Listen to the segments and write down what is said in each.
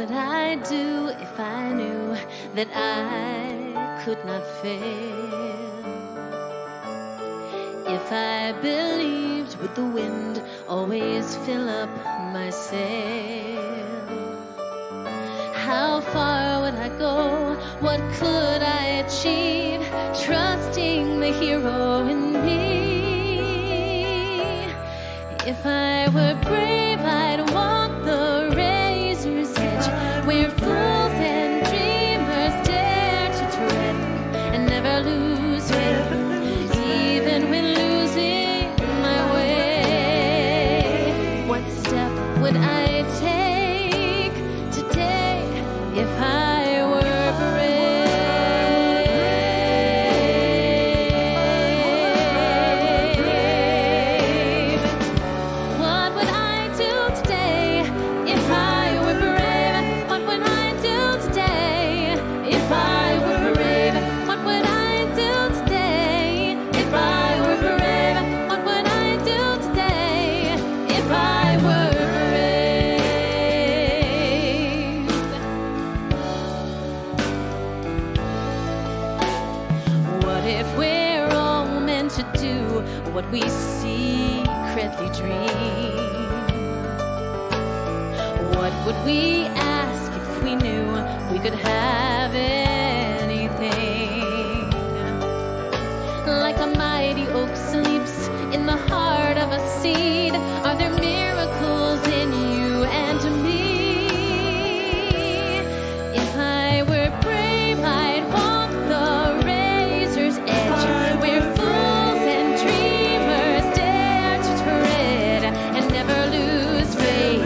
would I do if I knew that I could not fail? If I believed with the wind always fill up my sail? How far would I go? What could I achieve? Trusting the hero in me. If I were brave, I'd walk the razor's edge, where fools and dreamers dare to tread, and never lose faith, even when losing my way. What step would I take today if I were brave? What would I do today if I were brave? What would I do today if I were brave? What would I do today if I were brave? What would I do today if I were brave? What if we're all meant to do what we secretly dream? What would we ask if we knew we could have anything? Like a mighty oak sleeps in the heart of a seed, are there miracles in you and me? If I were brave, I'd walk the razor's edge, where fools and dreamers dare to tread, and never lose faith,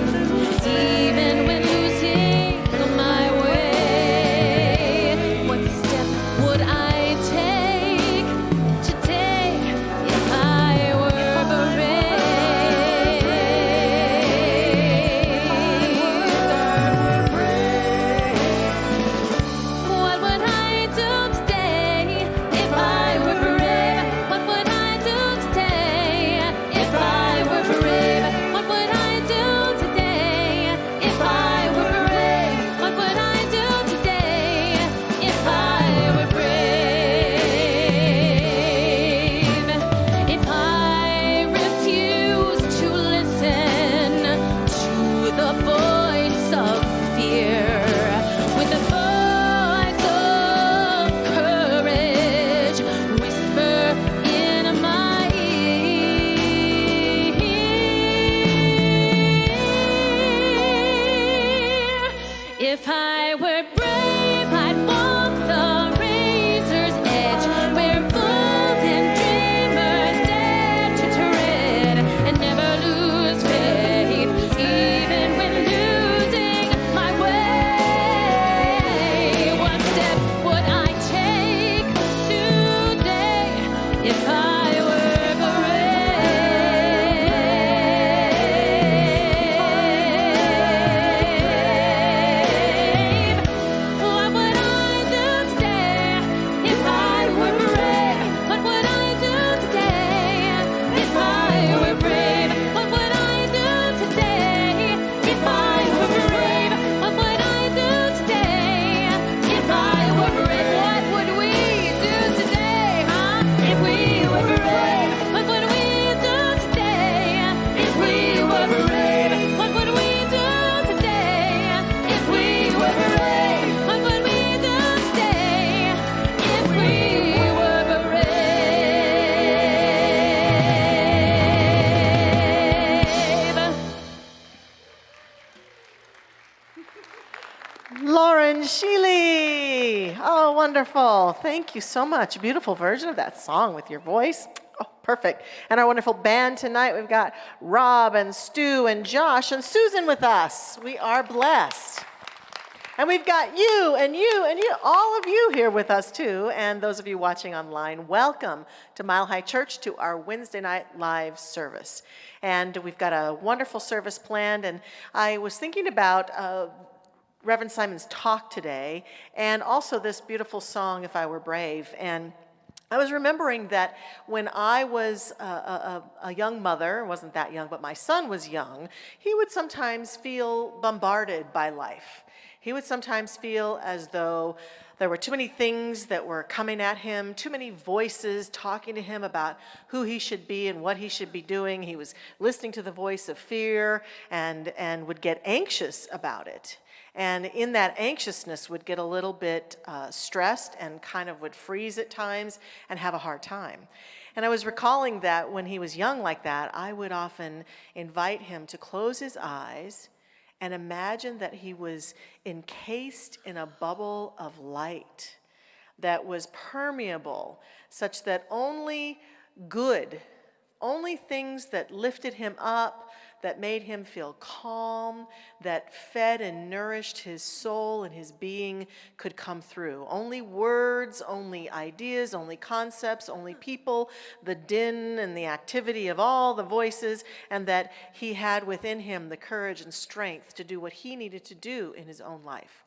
even when losing my way. What step would I take today if I were brave? What would I do today if I were brave? What would I do today if I were brave? What would I do today if I were brave? What would I do today if I were brave? If I refuse to listen to the voice of fear, with the voice of courage whisper in my ear. If I were brave, I'd walk the razor's edge, where fools and dreamers dare to tread, and never lose faith, even when losing my way. What step would I take today if I were brave? What would I do today if I were brave? What would I do today if I were brave? What would I do today if I were brave? What would I do today if I were brave? What would we do today, huh? If we were brave? What would we do today if we were brave? What would we do today if we were brave? What would we do today if we were brave? Lauren Sheely. Oh, wonderful. Thank you so much. Beautiful version of that song with your voice. Oh, perfect. And our wonderful band tonight, we've got Rob and Stu and Josh and Susan with us. We are blessed. And we've got you and you and you, all of you here with us too. And those of you watching online, welcome to Mile High Church, to our Wednesday night live service. And we've got a wonderful service planned. And I was thinking about Reverend Simon's talk today, and also this beautiful song, If I Were Brave. And I was remembering that when I was a young mother, wasn't that young, but my son was young, he would sometimes feel bombarded by life. He would sometimes feel as though there were too many things that were coming at him, too many voices talking to him about who he should be and what he should be doing. He was listening to the voice of fear and would get anxious about it. And in that anxiousness would get a little bit stressed and kind of would freeze at times and have a hard time. And I was recalling that when he was young like that, I would often invite him to close his eyes and imagine that he was encased in a bubble of light that was permeable, such that only things that lifted him up, that made him feel calm, that fed and nourished his soul and his being could come through. Only words, only ideas, only concepts, only people, the din and the activity of all the voices, and that he had within him the courage and strength to do what he needed to do in his own life.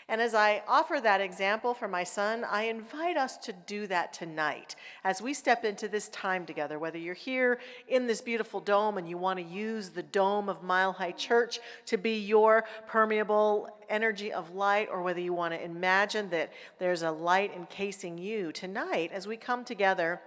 And as I offer that example for my son, I invite us to do that tonight as we step into this time together, whether you're here in this beautiful dome and you want to use the dome of Mile High Church to be your permeable energy of light, or whether you want to imagine that there's a light encasing you. Tonight, as we come together,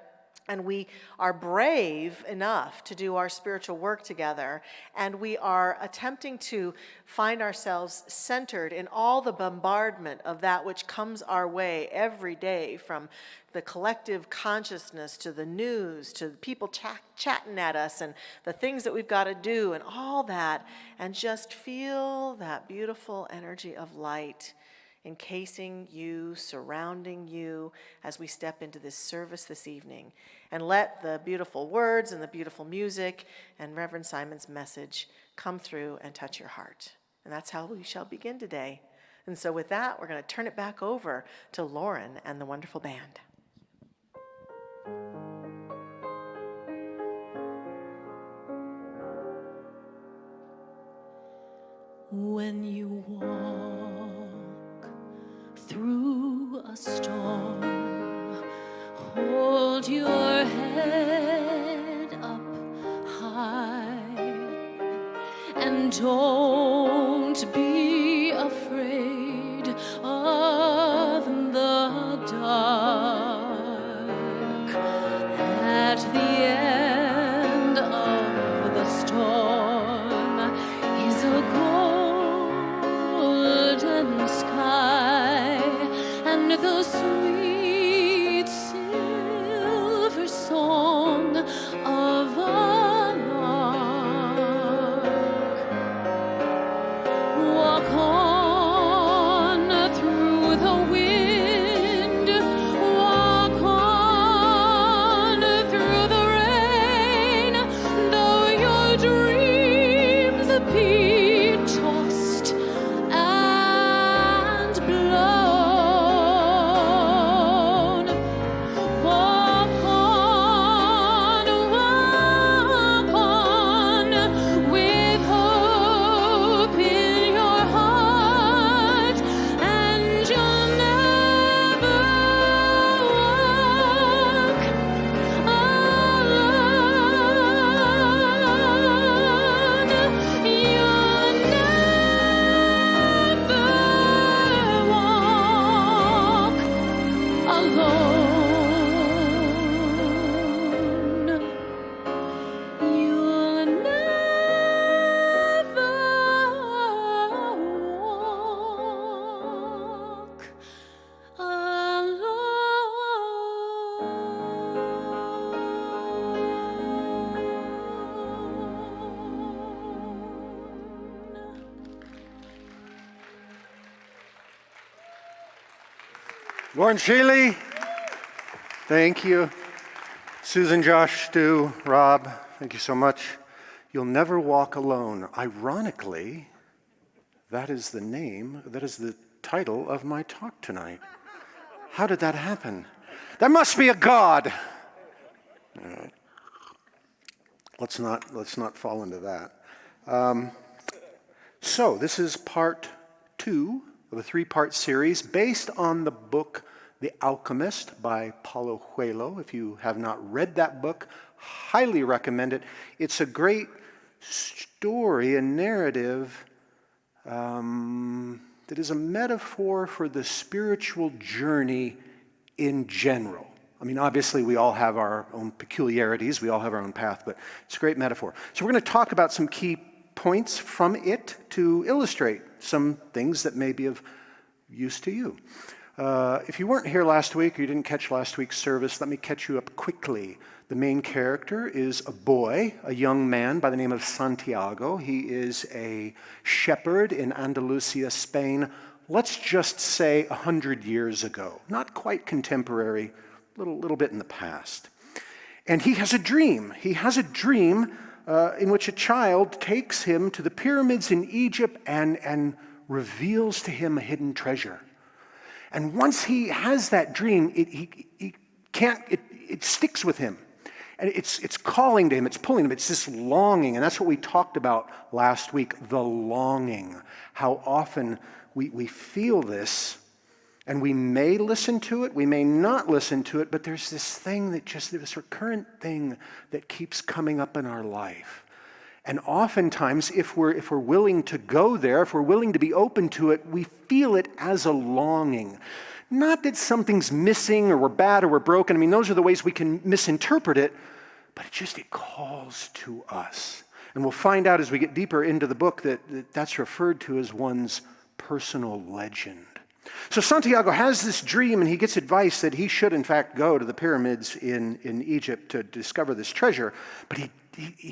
and we are brave enough to do our spiritual work together, and we are attempting to find ourselves centered in all the bombardment of that which comes our way every day, from the collective consciousness to the news to people chatting at us and the things that we've got to do and all that, and just feel that beautiful energy of light encasing you, surrounding you as we step into this service this evening. And let the beautiful words and the beautiful music and Reverend Simon's message come through and touch your heart. And that's how we shall begin today. And so with that, we're going to turn it back over to Lauren and the wonderful band. When you walk through a storm, hold your head up high and don't be afraid of the dark. At the end of the storm is a golden sky and the sweet silver song of a lark. Walk on through the wind, walk on through the rain, though your dreams be tossed and blown. Walk on with hope in your heart, and you'll never walk alone. You'll never walk alone. You'll never walk alone. Lauren Shealy, thank you. Susan, Josh, Stu, Rob, thank you so much. You'll Never Walk Alone. Ironically, that is the title of my talk tonight. How did that happen? There must be a God. All right. Let's not fall into that. So this is part 2 of a 3-part series based on the book The Alchemist by Paulo Coelho. If you have not read that book, highly recommend it. It's a great story, a narrative that is a metaphor for the spiritual journey in general. I mean, obviously, we all have our own peculiarities. We all have our own path, but it's a great metaphor. So we're going to talk about some key points from it to illustrate some things that may be of use to you. If you weren't here last week or you didn't catch last week's service, let me catch you up quickly. The main character is a boy, a young man by the name of Santiago. He is a shepherd in Andalusia, Spain, let's just say 100 years ago. Not quite contemporary, a little bit in the past. And he has a dream. He has a dream in which a child takes him to the pyramids in Egypt and reveals to him a hidden treasure. And once he has that dream, it sticks with him. And it's calling to him, it's pulling him, it's this longing. And that's what we talked about last week, the longing. How often we feel this, and we may listen to it, we may not listen to it, but there's this thing this recurrent thing that keeps coming up in our life. And oftentimes, if we're willing to go there, if we're willing to be open to it, we feel it as a longing. Not that something's missing or we're bad or we're broken. I mean, those are the ways we can misinterpret it, but it calls to us. And we'll find out as we get deeper into the book that that's referred to as one's personal legend. So Santiago has this dream, and he gets advice that he should, in fact, go to the pyramids in Egypt to discover this treasure. But he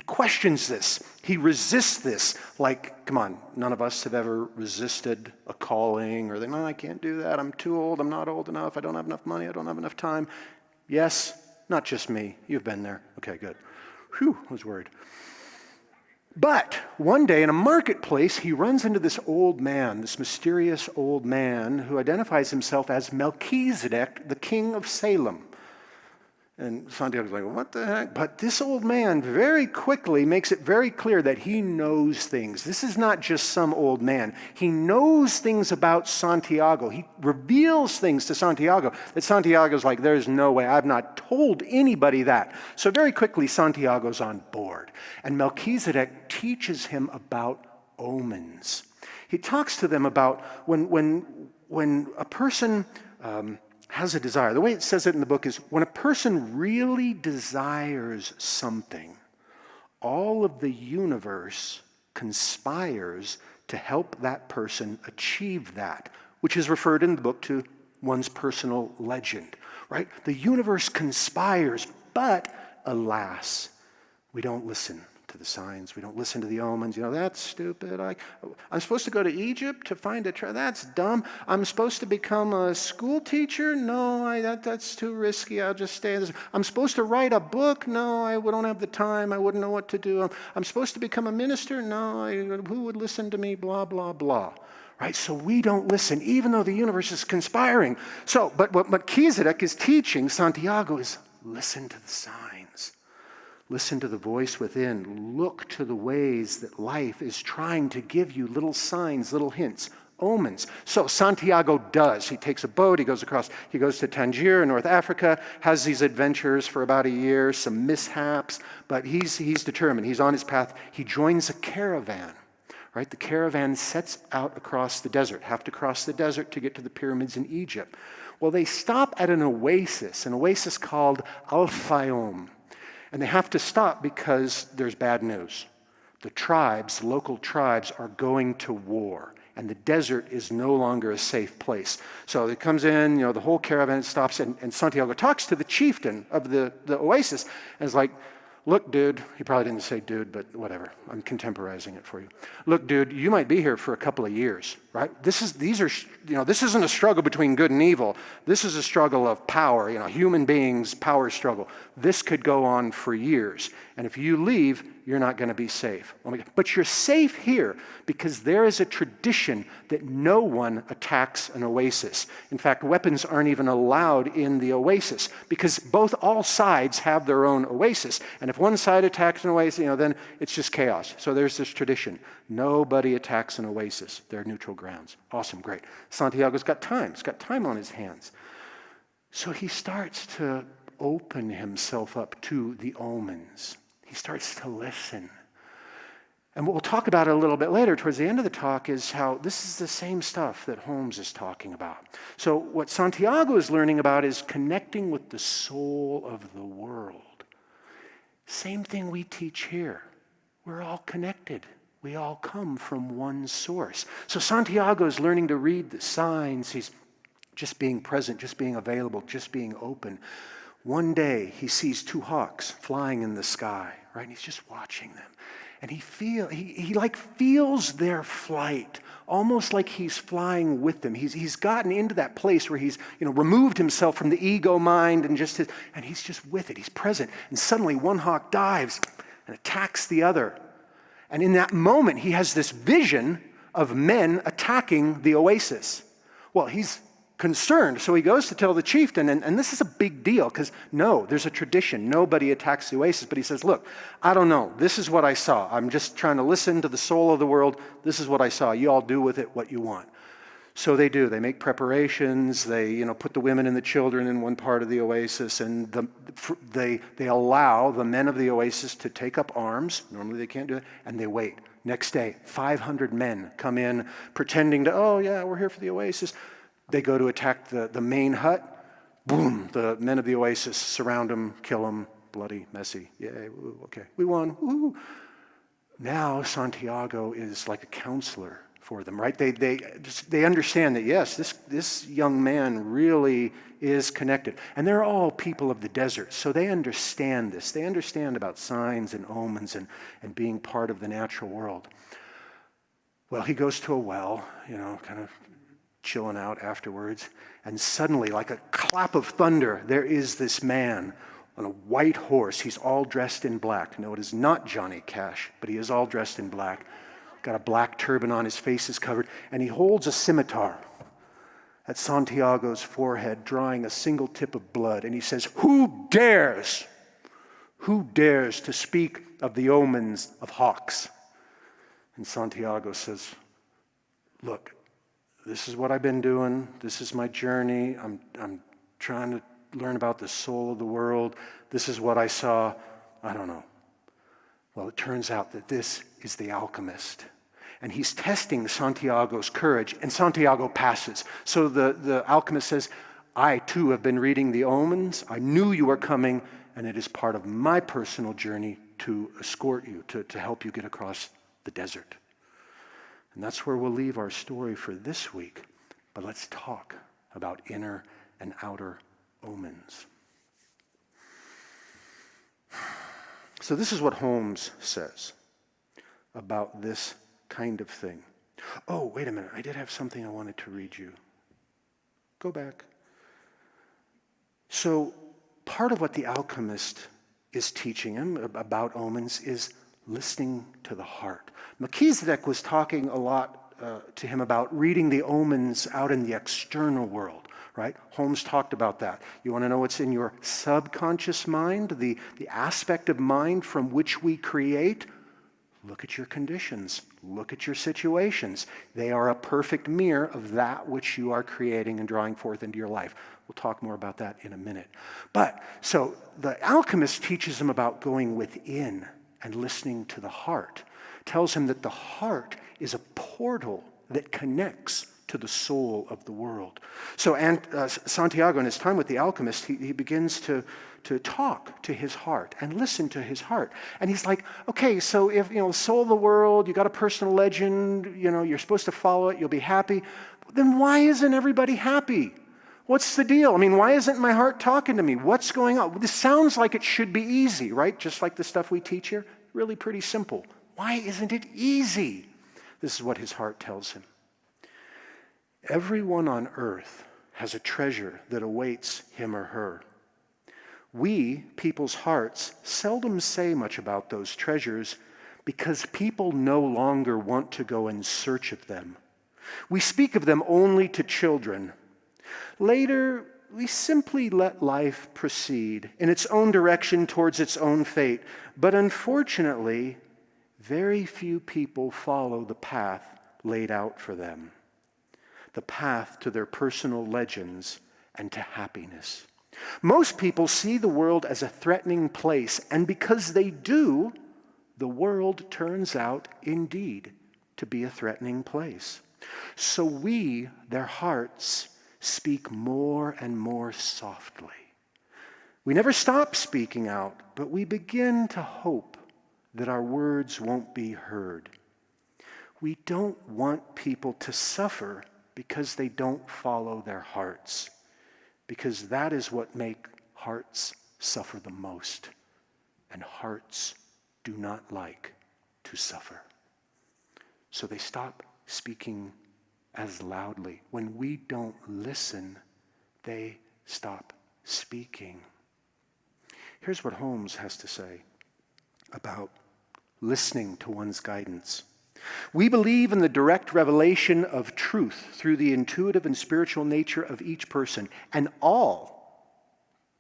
questions this. He resists this. Like, come on, none of us have ever resisted a calling or no, I can't do that. I'm too old. I'm not old enough. I don't have enough money. I don't have enough time. Yes, not just me. You've been there. Okay, good. Whew, I was worried. But one day in a marketplace, he runs into this old man, this mysterious old man who identifies himself as Melchizedek, the king of Salem. And Santiago's like, what the heck? But this old man very quickly makes it very clear that he knows things. This is not just some old man. He knows things about Santiago. He reveals things to Santiago that Santiago's like, there's no way. I've not told anybody that. So very quickly, Santiago's on board. And Melchizedek teaches him about omens. He talks to them about when a person has a desire. The way it says it in the book is when a person really desires something, all of the universe conspires to help that person achieve that, which is referred in the book to one's personal legend, right? The universe conspires, but alas, we don't listen to the signs. We don't listen to the omens. That's stupid. I'm supposed to go to Egypt to find a treasure. That's dumb. I'm supposed to become a school teacher. No, that's too risky. I'll just stay in this. I'm supposed to write a book. No, I don't have the time. I wouldn't know what to do. I'm supposed to become a minister. No, who would listen to me? Blah, blah, blah. Right? So we don't listen, even though the universe is conspiring. But what Melchizedek is teaching Santiago is listen to the signs. Listen to the voice within. Look to the ways that life is trying to give you little signs, little hints, omens. So Santiago does. He takes a boat. He goes to Tangier in North Africa, has these adventures for about a year, some mishaps, but he's determined. He's on his path. He joins a caravan. Right? The caravan sets out across the desert, have to cross the desert to get to the pyramids in Egypt. Well, they stop at an oasis called Al-Fayoum. And they have to stop because there's bad news. The local tribes are going to war, and the desert is no longer a safe place. So it comes in, the whole caravan stops, and Santiago talks to the chieftain of the oasis, and is like, look, dude, he probably didn't say dude, but whatever. I'm contemporizing it for you. Look, dude, you might be here for a couple of years, right? This isn't a struggle between good and evil. This is a struggle of power, human beings, power struggle. This could go on for years. And if you leave, you're not going to be safe. But you're safe here because there is a tradition that no one attacks an oasis. In fact, weapons aren't even allowed in the oasis because all sides have their own oasis. And if one side attacks an oasis, then it's just chaos. So there's this tradition. Nobody attacks an oasis. They're neutral grounds. Awesome, great. Santiago's got time. He's got time on his hands. So he starts to open himself up to the omens. He starts to listen. And what we'll talk about a little bit later, towards the end of the talk, is how this is the same stuff that Holmes is talking about. So what Santiago is learning about is connecting with the soul of the world. Same thing we teach here. We're all connected. We all come from one source. So Santiago is learning to read the signs. He's just being present, just being available, just being open. One day he sees two hawks flying in the sky, right? And he's just watching them. And he feels their flight, almost like he's flying with them. He's gotten into that place where he's removed himself from the ego mind and he's just with it. He's present. And suddenly one hawk dives and attacks the other. And in that moment, he has this vision of men attacking the oasis. Well, he's concerned, so he goes to tell the chieftain, and this is a big deal, because there's a tradition. Nobody attacks the oasis, but he says, look, I don't know. This is what I saw. I'm just trying to listen to the soul of the world. This is what I saw. You all do with it what you want. So they do. They make preparations. They, put the women and the children in one part of the oasis, and they allow the men of the oasis to take up arms. Normally they can't do it, and they wait. Next day, 500 men come in pretending to, oh yeah, we're here for the oasis. They go to attack the main hut. Boom, the men of the oasis surround them, kill them, bloody, messy. Yay, woo, okay, we won, woo. Now Santiago is like a counselor for them, right? They understand that, yes, this young man really is connected. And they're all people of the desert, so they understand this. They understand about signs and omens and being part of the natural world. Well, he goes to a well, kind of chilling out afterwards, and suddenly, like a clap of thunder, there is this man on a white horse. He's all dressed in black. No, it is not Johnny Cash, but he is all dressed in black. Got a black turban on, his face is covered, and he holds a scimitar at Santiago's forehead, drawing a single tip of blood, and he says, who dares to speak of the omens of hawks? And Santiago says, look, this is what I've been doing. This is my journey. I'm trying to learn about the soul of the world. This is what I saw. I don't know. Well, it turns out that this is the alchemist. And he's testing Santiago's courage, and Santiago passes. So the alchemist says, I too have been reading the omens. I knew you were coming, and it is part of my personal journey to escort you, to help you get across the desert. And that's where we'll leave our story for this week. But let's talk about inner and outer omens. So this is what Holmes says about this kind of thing. Oh, wait a minute. I did have something I wanted to read you. Go back. So part of what the alchemist is teaching him about omens is listening to the heart. Melchizedek was talking a lot to him about reading the omens out in the external world, right? Holmes talked about that. You want to know what's in your subconscious mind, the aspect of mind from which we create? Look at your conditions. Look at your situations. They are a perfect mirror of that which you are creating and drawing forth into your life. We'll talk more about that in a minute. So the alchemist teaches him about going within and listening to the heart. Tells him that the heart is a portal that connects to the soul of the world. So Santiago, in his time with the alchemist, he begins to talk to his heart and listen to his heart. And he's like, okay, so if, soul of the world, you got a personal legend, you're supposed to follow it, you'll be happy. Then why isn't everybody happy? What's the deal? Why isn't my heart talking to me? What's going on? This sounds like it should be easy, right? Just like the stuff we teach here. Really pretty simple. Why isn't it easy? This is what his heart tells him. Everyone on earth has a treasure that awaits him or her. We, people's hearts, seldom say much about those treasures because people no longer want to go in search of them. We speak of them only to children. Later, we simply let life proceed in its own direction towards its own fate. But unfortunately, very few people follow the path laid out for them, the path to their personal legends and to happiness. Most people see the world as a threatening place, and because they do, the world turns out indeed to be a threatening place. So we, their hearts, speak more and more softly. We never stop speaking out, but we begin to hope that our words won't be heard. We don't want people to suffer because they don't follow their hearts, because that is what makes hearts suffer the most, and hearts do not like to suffer. So they stop speaking as loudly. When we don't listen, they stop speaking. Here's what Holmes has to say about listening to one's guidance. We believe in the direct revelation of truth through the intuitive and spiritual nature of each person, and all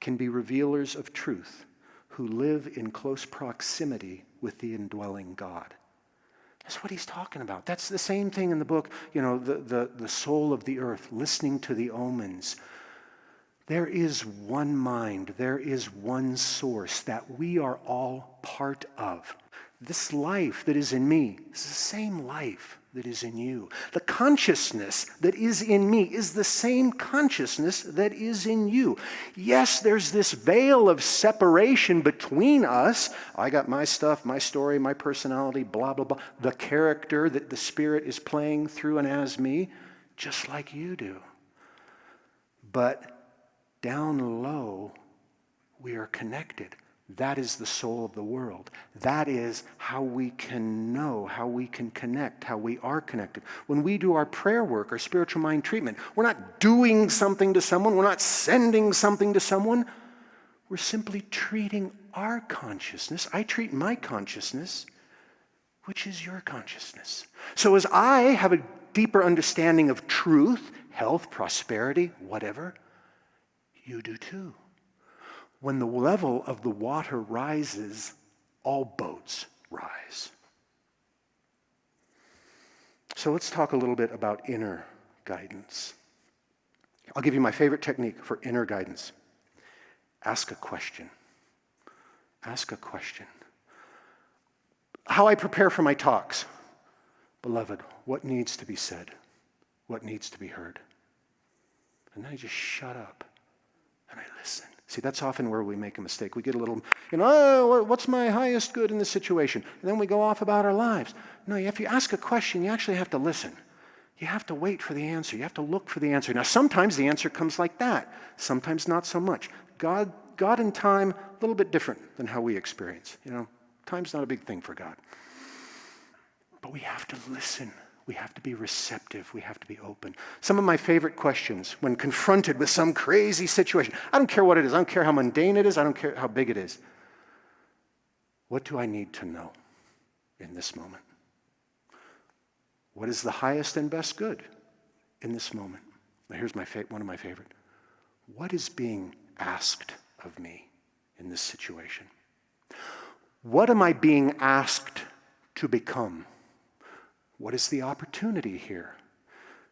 can be revealers of truth who live in close proximity with the indwelling God. That's what he's talking about. That's the same thing in the book, the soul of the earth, listening to the omens. There is one mind, there is one source that we are all part of. This life that is in me is the same life that is in you. The consciousness that is in me is the same consciousness that is in you. Yes, there's this veil of separation between us. I got my stuff, my story, my personality, blah, blah, blah. The character that the Spirit is playing through and as me, just like you do. But down low, we are connected. That is the soul of the world. That is how we can know, how we can connect, how we are connected. When we do our prayer work, our spiritual mind treatment, we're not doing something to someone, we're not sending something to someone. We're simply treating our consciousness. I treat my consciousness, which is your consciousness. So as I have a deeper understanding of truth, health, prosperity, whatever, you do too. When the level of the water rises, all boats rise. So let's talk a little bit about inner guidance. I'll give you my favorite technique for inner guidance. Ask a question. Ask a question. How I prepare for my talks. Beloved, what needs to be said? What needs to be heard? And then I just shut up and I listen. See, that's often where we make a mistake. We get a little, what's my highest good in this situation? And then we go off about our lives. No, if you ask a question, you actually have to listen. You have to wait for the answer. You have to look for the answer. Now, sometimes the answer comes like that. Sometimes not so much. God and time, a little bit different than how we experience. Time's not a big thing for God. But we have to listen. We have to be receptive. We have to be open. Some of my favorite questions when confronted with some crazy situation. I don't care what it is. I don't care how mundane it is. I don't care how big it is. What do I need to know in this moment? What is the highest and best good in this moment? Now here's one of my favorite. What is being asked of me in this situation? What am I being asked to become? What is the opportunity here?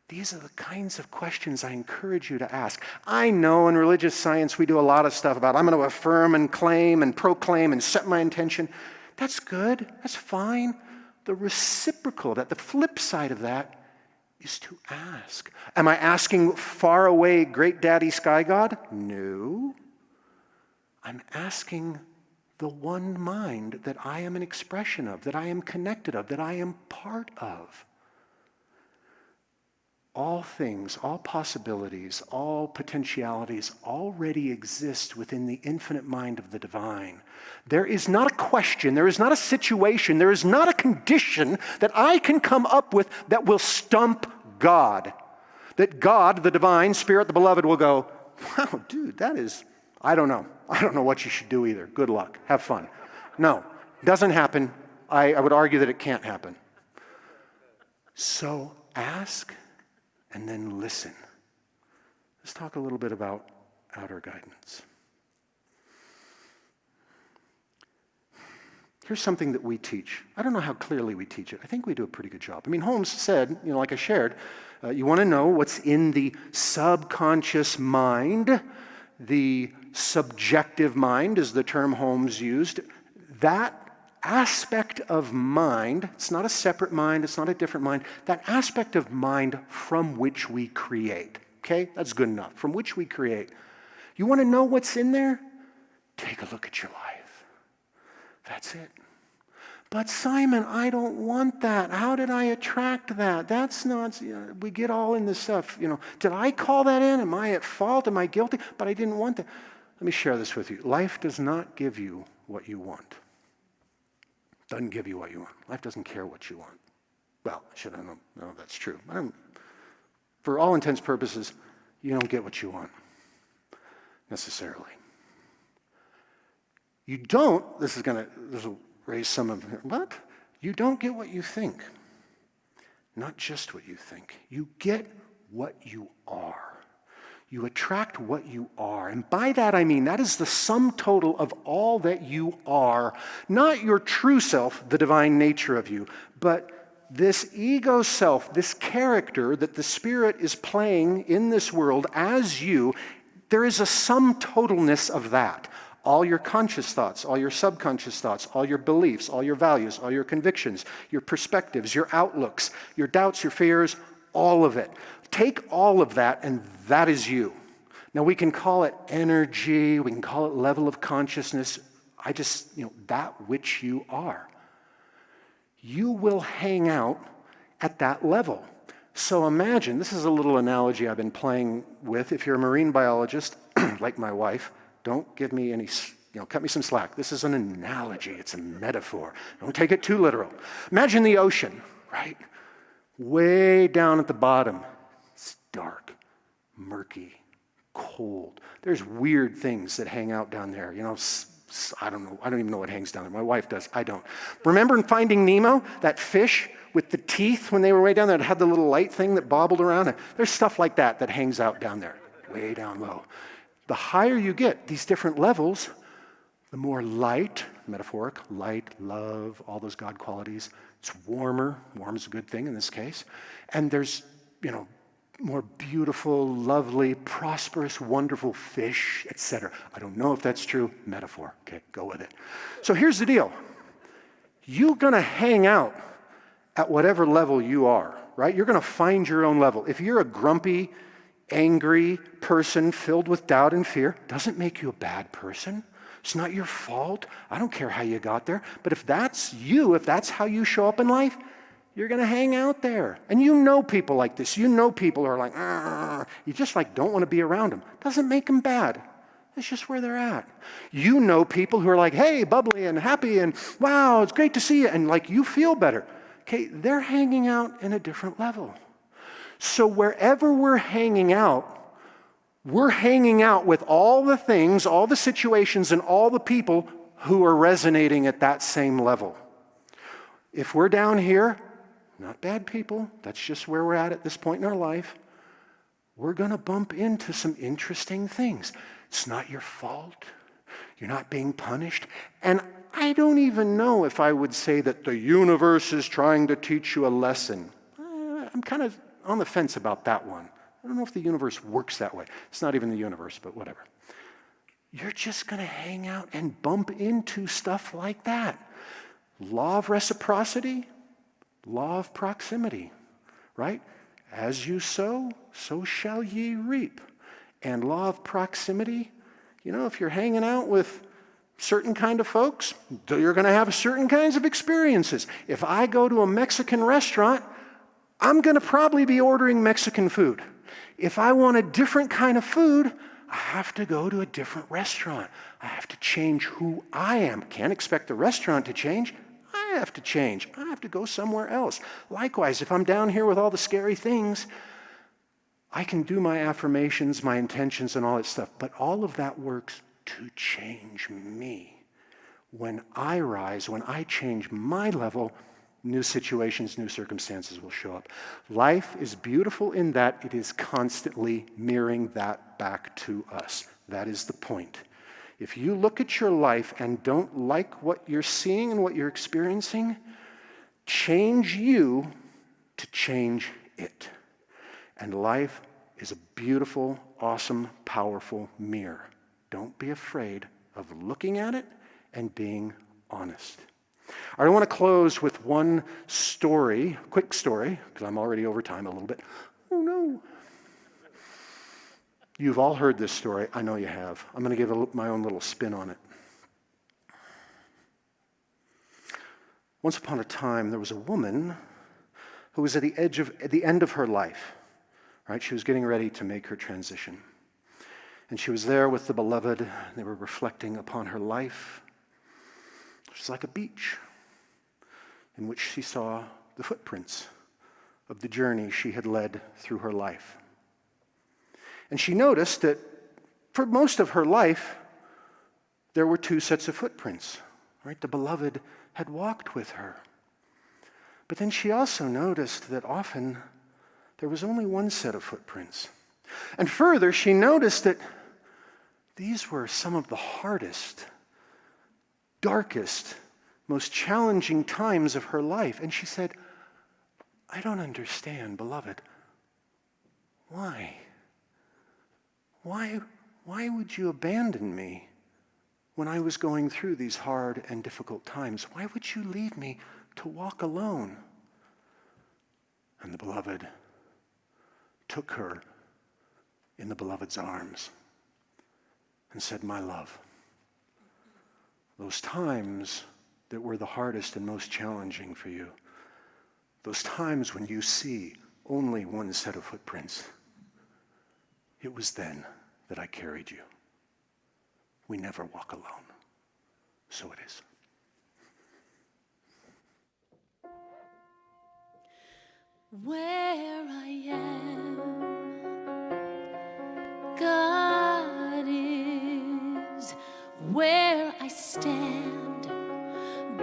These are the kinds of questions I encourage you to ask. I know in religious science we do a lot of stuff about I'm going to affirm and claim and proclaim and set my intention. That's good. That's fine. The reciprocal, the flip side of that is to ask. Am I asking far away great daddy sky god? No. I'm asking the one mind that I am an expression of, that I am connected of, that I am part of. All things, all possibilities, all potentialities already exist within the infinite mind of the divine. There is not a question, there is not a situation, there is not a condition that I can come up with that will stump God. That God, the divine spirit, the beloved, will go, wow, dude, that is, I don't know. I don't know what you should do either. Good luck. Have fun. No, doesn't happen. I would argue that it can't happen. So ask and then listen. Let's talk a little bit about outer guidance. Here's something that we teach. I don't know how clearly we teach it. I think we do a pretty good job. I mean, Holmes said, like I shared, you want to know what's in the subconscious mind. The subjective mind is the term Holmes used. That aspect of mind, it's not a separate mind, it's not a different mind, that aspect of mind from which we create. Okay, that's good enough. From which we create. You want to know what's in there? Take a look at your life. That's it. But Simon, I don't want that. How did I attract that? That's not, we get all in this stuff. Did I call that in? Am I at fault? Am I guilty? But I didn't want that. Let me share this with you. Life does not give you what you want. Doesn't give you what you want. Life doesn't care what you want. Well, I should have known if that's true. For all intents and purposes, you don't get what you want, necessarily. You don't, this will raise some of them, what? You don't get what you think. Not just what you think. You get what you are. You attract what you are. And by that I mean that is the sum total of all that you are. Not your true self, the divine nature of you, but this ego self, this character that the Spirit is playing in this world as you. There is a sum totalness of that. All your conscious thoughts, all your subconscious thoughts, all your beliefs, all your values, all your convictions, your perspectives, your outlooks, your doubts, your fears, all of it. Take all of that, and that is you. Now, we can call it energy, we can call it level of consciousness. That which you are. You will hang out at that level. So imagine, this is a little analogy I've been playing with. If you're a marine biologist, like my wife, don't give me any, cut me some slack. This is an analogy. It's a metaphor. Don't take it too literal. Imagine the ocean, right? Way down at the bottom. It's dark, murky, cold. There's weird things that hang out down there. I don't know. I don't even know what hangs down there. My wife does. I don't. Remember in Finding Nemo, that fish with the teeth when they were way down there, it had the little light thing that bobbled around? There's stuff like that hangs out down there, way down low. The higher you get, these different levels, the more light, metaphoric, light, love, all those God qualities. It's warmer. Warm is a good thing in this case. And there's, more beautiful, lovely, prosperous, wonderful fish, etc. I don't know if that's true. Metaphor. Okay, go with it. So here's the deal. You're going to hang out at whatever level you are, right? You're going to find your own level. If you're a grumpy, angry person filled with doubt and fear, doesn't make you a bad person. It's not your fault. I don't care how you got there. But if that's you, if that's how you show up in life, you're going to hang out there. And you know people like this. You know people who are like, you just don't want to be around them. Doesn't make them bad. It's just where they're at. You know people who are like, hey, bubbly and happy and wow, it's great to see you. And you feel better. Okay, they're hanging out in a different level. So wherever we're hanging out with all the things, all the situations, and all the people who are resonating at that same level. If we're down here, not bad people, that's just where we're at this point in our life, we're going to bump into some interesting things. It's not your fault. You're not being punished. And I don't even know if I would say that the universe is trying to teach you a lesson. I'm kind of on the fence about that one. I don't know if the universe works that way. It's not even the universe, but whatever. You're just going to hang out and bump into stuff like that. Law of reciprocity, law of proximity, right? As you sow, so shall ye reap. And law of proximity, if you're hanging out with certain kind of folks, you're going to have certain kinds of experiences. If I go to a Mexican restaurant, I'm going to probably be ordering Mexican food. If I want a different kind of food, I have to go to a different restaurant. I have to change who I am. Can't expect the restaurant to change. I have to change. I have to go somewhere else. Likewise, if I'm down here with all the scary things, I can do my affirmations, my intentions, and all that stuff. But all of that works to change me. When I rise, when I change my level, new situations, new circumstances will show up. Life is beautiful in that it is constantly mirroring that back to us. That is the point. If you look at your life and don't like what you're seeing and what you're experiencing, change you to change it. And life is a beautiful, awesome, powerful mirror. Don't be afraid of looking at it and being honest. I want to close with one story, quick story, because I'm already over time a little bit. Oh no. You've all heard this story. I know you have. I'm going to give my own little spin on it. Once upon a time, there was a woman who was at the end of her life. Right? She was getting ready to make her transition. And she was there with the beloved. They were reflecting upon her life. It was like a beach in which she saw the footprints of the journey she had led through her life. And she noticed that for most of her life, there were two sets of footprints. Right? The beloved had walked with her. But then she also noticed that often there was only one set of footprints. And further, she noticed that these were some of the hardest, darkest, most challenging times of her life. And she said, I don't understand, beloved. Why? Why would you abandon me when I was going through these hard and difficult times? Why would you leave me to walk alone? And the beloved took her in the beloved's arms and said, my love, those times that were the hardest and most challenging for you, those times when you see only one set of footprints, it was then that I carried you. We never walk alone. So it is. Where I am, God is. Where I stand,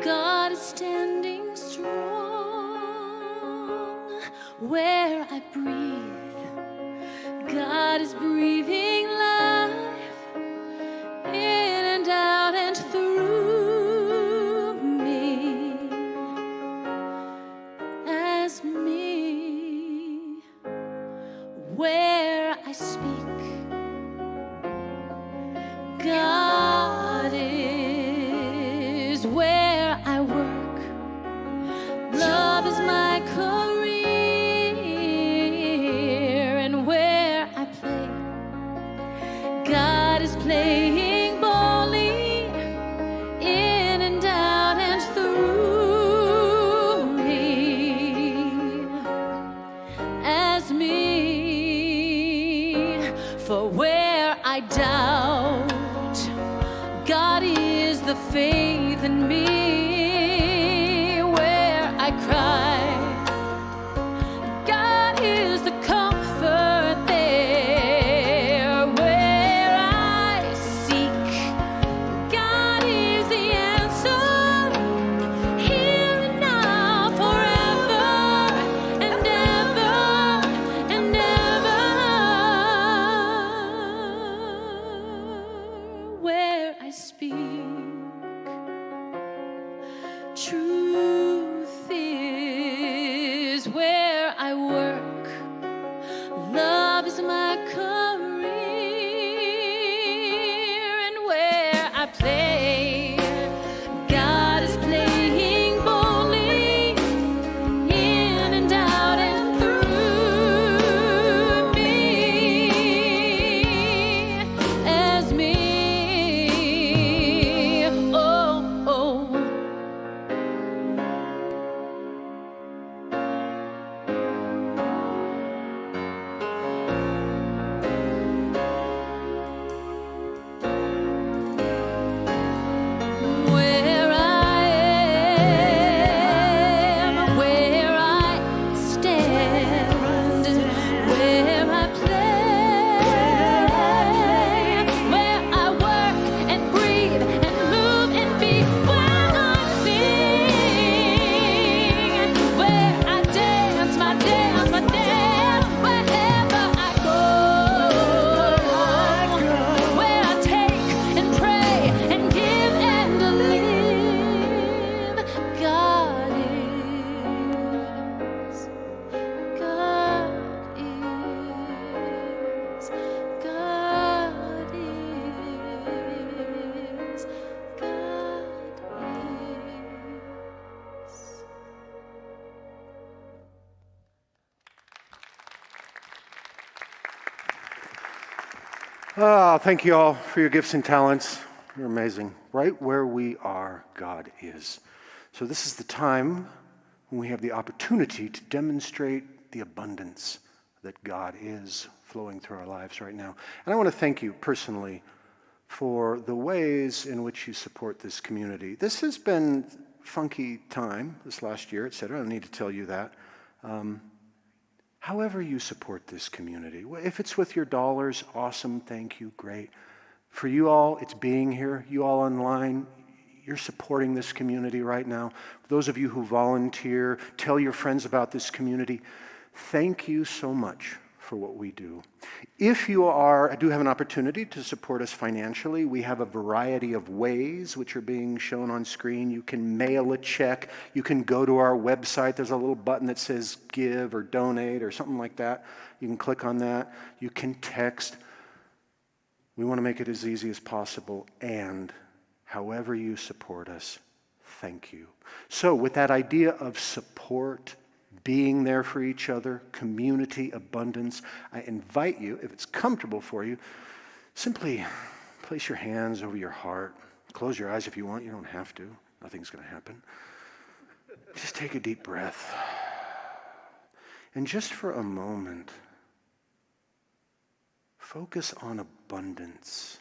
God is standing strong. Where I breathe, God is breathing life in and out and through me as me. Where I speak, God is. Where I work, love is my career. And where I play, God is playing boldly in and out and through me as me. For where I doubt, God is the faith in me. Where I cry, God is the comfort there. Where I seek, God is the answer. Here and now, forever and ever and ever. Where I speak, truth is. Oh, thank you all for your gifts and talents. You're amazing. Right where we are, God is. So this is the time when we have the opportunity to demonstrate the abundance that God is flowing through our lives right now. And I want to thank you personally for the ways in which you support this community. This has been a funky time this last year, etc. I don't need to tell you that. However you support this community, if it's with your dollars, awesome, thank you, great. For you all, it's being here. You all online, you're supporting this community right now. For those of you who volunteer, tell your friends about this community. Thank you so much for what we do. If you do have an opportunity to support us financially, we have a variety of ways which are being shown on screen. You can mail a check. You can go to our website. There's a little button that says give or donate or something like that. You can click on that. You can text. We want to make it as easy as possible. And however you support us, thank you. So with that idea of support, being there for each other, community, abundance, I invite you, if it's comfortable for you, simply place your hands over your heart. Close your eyes if you want. You don't have to. Nothing's going to happen. Just take a deep breath. And just for a moment, focus on abundance.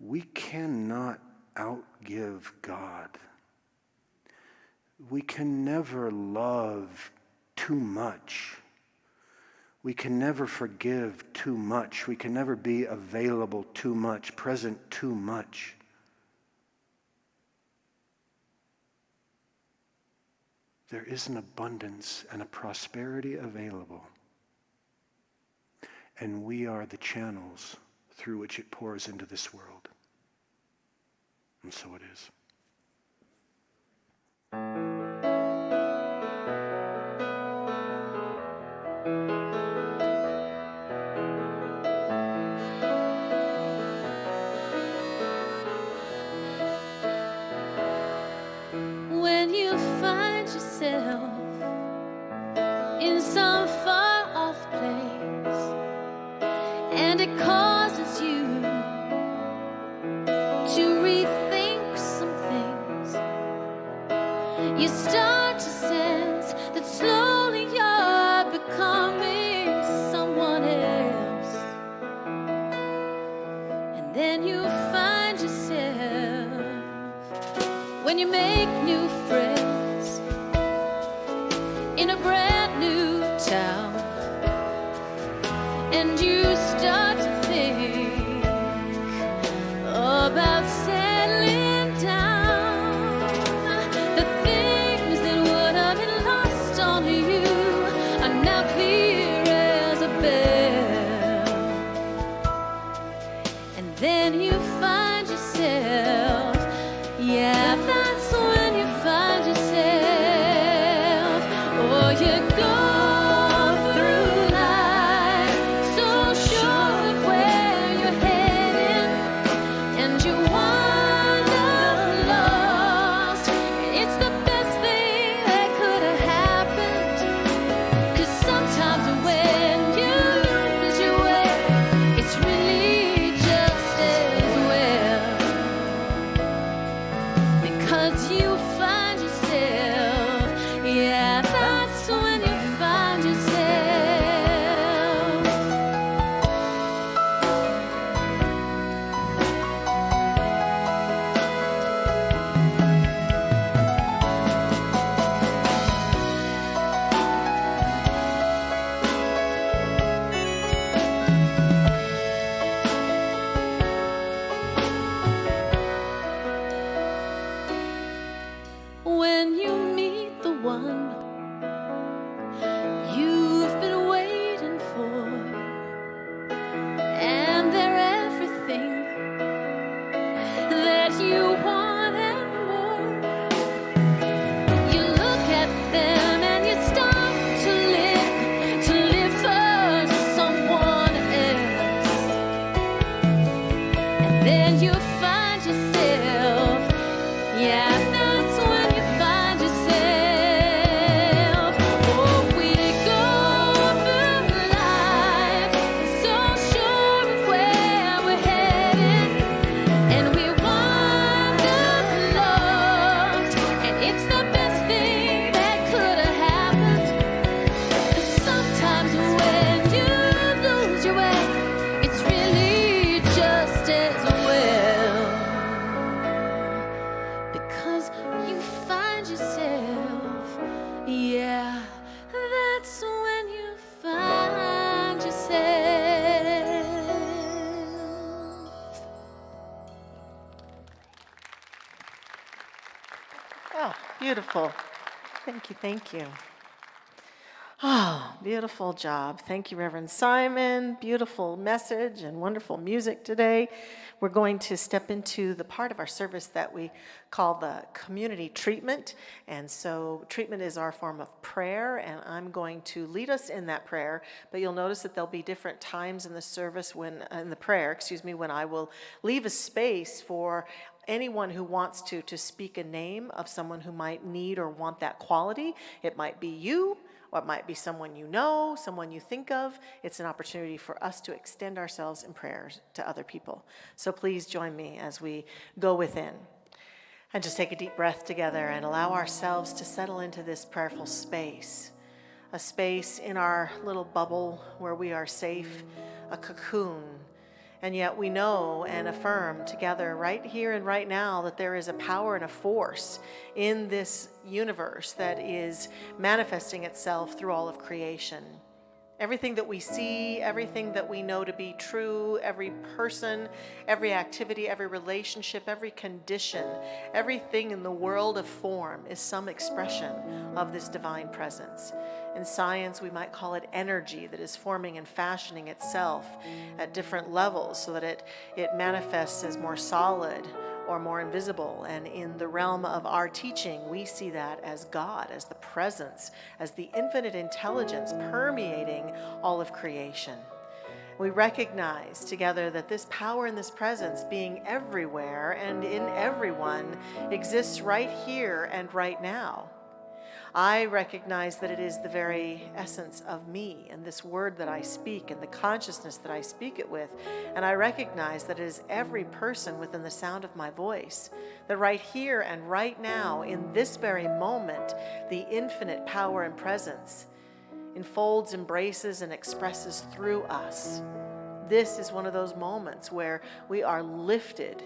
We cannot outgive God. We can never love too much. We can never forgive too much. We can never be available too much, present too much. There is an abundance and a prosperity available. And we are the channels through which it pours into this world. And so it is. When you find yourself in some far off place and it causes you to rethink some things, you start to sense that slowly you're becoming someone else. And then you find yourself, when you make new friends in a brand new town, and you start to think about settling down, the things that would have been lost on you are now clear as a bell. And then you find yourself, yeah, that's when you find yourself. Oh, you go through life so sure of where you're heading, and you wander lost. It's the best thing that could have happened. 'Cause sometimes when you lose your way, it's really just as well. Because you find yourself, yeah, that's when you find yourself. When you meet the one you've been waiting for, and they're everything that you want and more, you look at them and you start to live for someone else. And then you find yourself, yeah, that's when you find yourself. Oh, we go through life so Oh, beautiful. Thank you, thank you. Oh, beautiful job. Thank you, Reverend Simon. Beautiful message and wonderful music today. We're going to step into the part of our service that we call the community treatment. And so treatment is our form of prayer, and I'm going to lead us in that prayer. But you'll notice that there'll be different times in the service in the prayer, when I will leave a space for anyone who wants to speak a name of someone who might need or want that quality. It might be you, or it might be someone you know, someone you think of. It's an opportunity for us to extend ourselves in prayers to other people. So please join me as we go within. And just take a deep breath together and allow ourselves to settle into this prayerful space. A space in our little bubble where we are safe, a cocoon. And yet we know and affirm together right here and right now that there is a power and a force in this universe that is manifesting itself through all of creation. Everything that we see, everything that we know to be true, every person, every activity, every relationship, every condition, everything in the world of form is some expression of this divine presence. In science, we might call it energy that is forming and fashioning itself at different levels so that it manifests as more solid or more invisible. And in the realm of our teaching, we see that as God, as the presence, as the infinite intelligence permeating all of creation. We recognize together that this power and this presence, being everywhere and in everyone, exists right here and right now. I recognize that it is the very essence of me and this word that I speak and the consciousness that I speak it with. And I recognize that it is every person within the sound of my voice, that right here and right now, in this very moment, the infinite power and presence enfolds, embraces, and expresses through us. This is one of those moments where we are lifted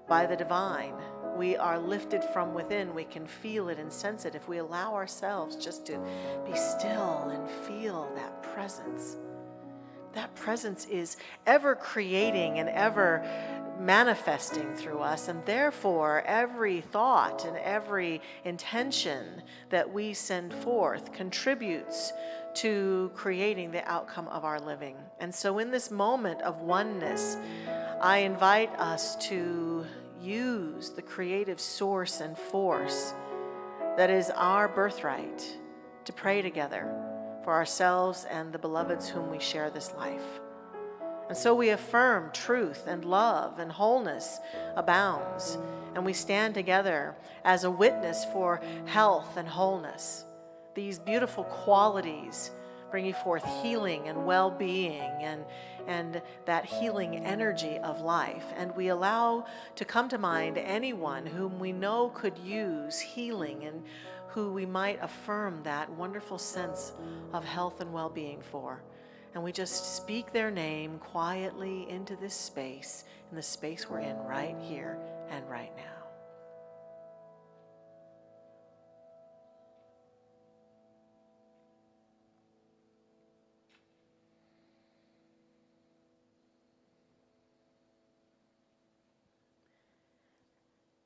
by the divine. We are lifted from within. We can feel it and sense it if we allow ourselves just to be still and feel that presence. That presence is ever creating and ever manifesting through us, and therefore every thought and every intention that we send forth contributes to creating the outcome of our living. And so in this moment of oneness, I invite us to use the creative source and force that is our birthright to pray together for ourselves and the beloveds whom we share this life. And so we affirm truth and love and wholeness abounds, and we stand together as a witness for health and wholeness. These beautiful qualities bringing forth healing and well-being and that healing energy of life. And we allow to come to mind anyone whom we know could use healing and who we might affirm that wonderful sense of health and well-being for. And we just speak their name quietly into this space, in the space we're in right here and right now.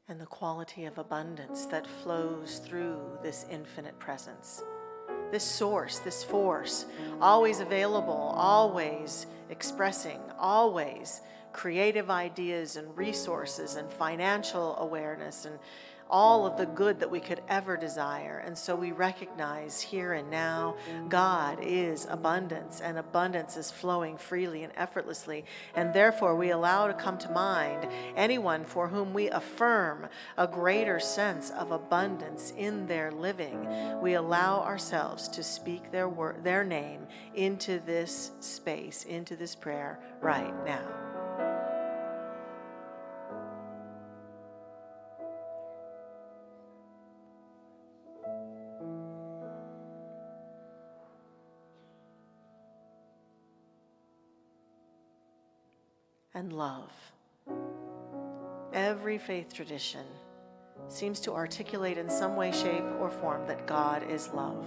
And the quality of abundance that flows through this infinite presence. This source, this force, always available, always expressing, always creative ideas and resources and financial awareness and all of the good that we could ever desire. And so we recognize here and now, God is abundance, and abundance is flowing freely and effortlessly. And therefore we allow to come to mind anyone for whom we affirm a greater sense of abundance in their living. We allow ourselves to speak their name into this space, into this prayer right now. And love. Every faith tradition seems to articulate in some way, shape, or form that God is love.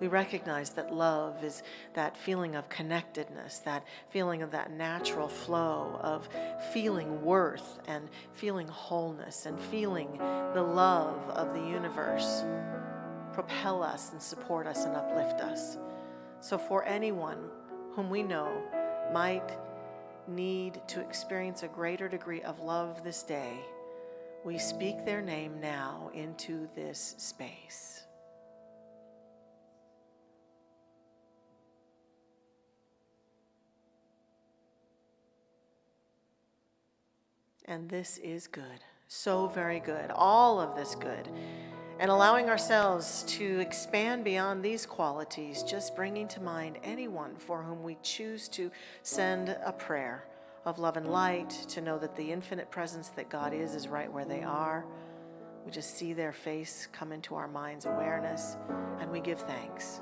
We recognize that love is that feeling of connectedness, that feeling of that natural flow of feeling worth and feeling wholeness and feeling the love of the universe propel us and support us and uplift us. So for anyone whom we know might need to experience a greater degree of love this day, we speak their name now into this space. And this is good, so very good, all of this good. And allowing ourselves to expand beyond these qualities, just bringing to mind anyone for whom we choose to send a prayer of love and light, to know that the infinite presence that God is right where they are. We just see their face come into our mind's awareness, and we give thanks.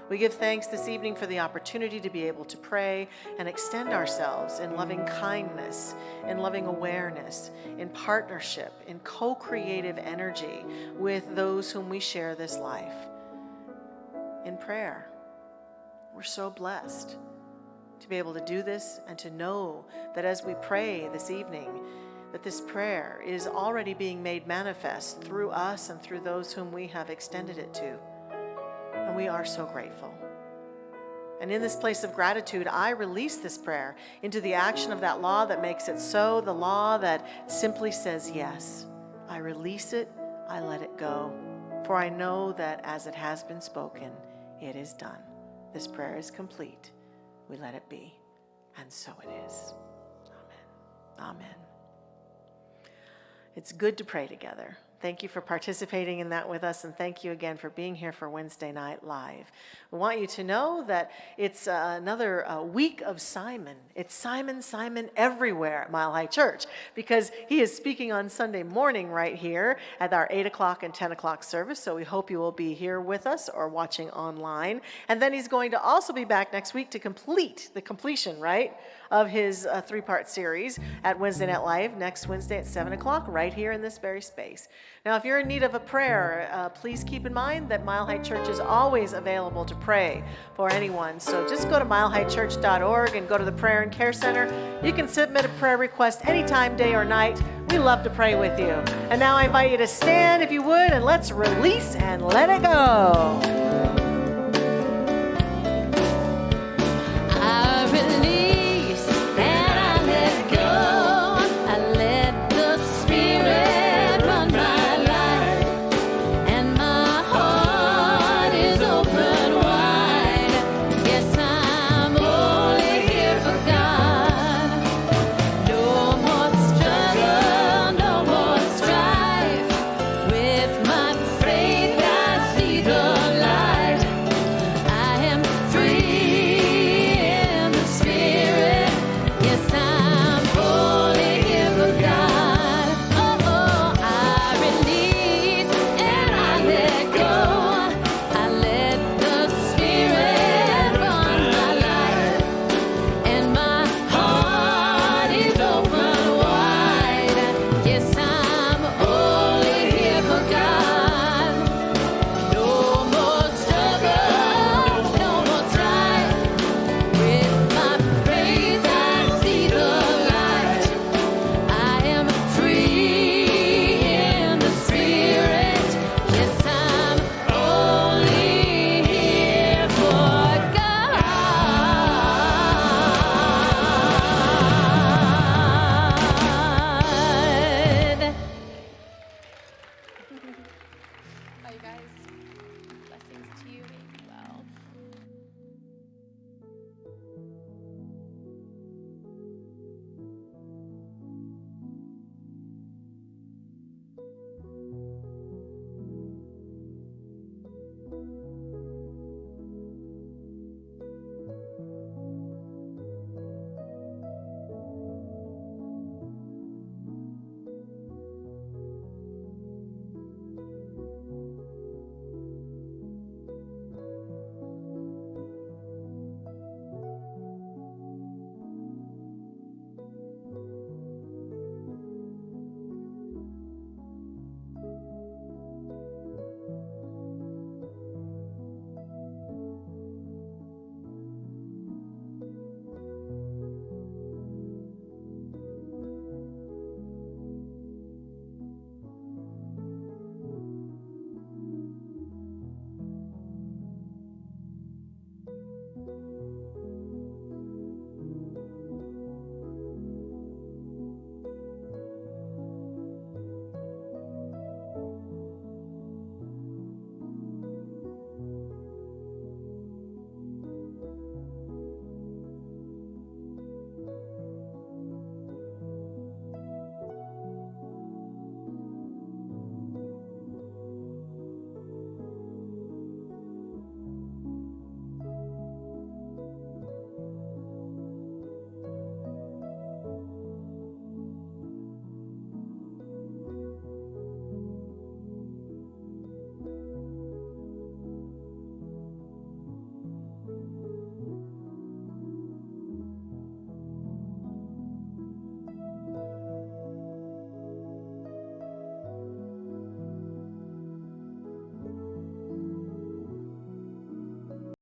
We give thanks this evening for the opportunity to be able to pray and extend ourselves in loving kindness, in loving awareness, in partnership, in co-creative energy with those whom we share this life. In prayer, we're so blessed to be able to do this and to know that as we pray this evening, that this prayer is already being made manifest through us and through those whom we have extended it to. And we are so grateful. And in this place of gratitude, I release this prayer into the action of that law that makes it so, the law that simply says yes. I release it, I let it go, for I know that as it has been spoken, it is done. This prayer is complete. We let it be, and so it is. Amen. Amen. It's good to pray together. Thank you for participating in that with us, and thank you again for being here for Wednesday Night Live. We want you to know that it's another week of Simon. It's Simon everywhere at Mile High Church, because he is speaking on Sunday morning right here at our 8 o'clock and 10 o'clock service, so we hope you will be here with us or watching online. And then he's going to also be back next week to complete the completion, right, of his three-part series at Wednesday Night Live next Wednesday at 7 o'clock right here in this very space. Now, if you're in need of a prayer, please keep in mind that Mile High Church is always available to pray for anyone. So just go to milehighchurch.org and go to the Prayer and Care Center. You can submit a prayer request anytime, day or night. We love to pray with you. And now I invite you to stand, if you would, and let's release and let it go.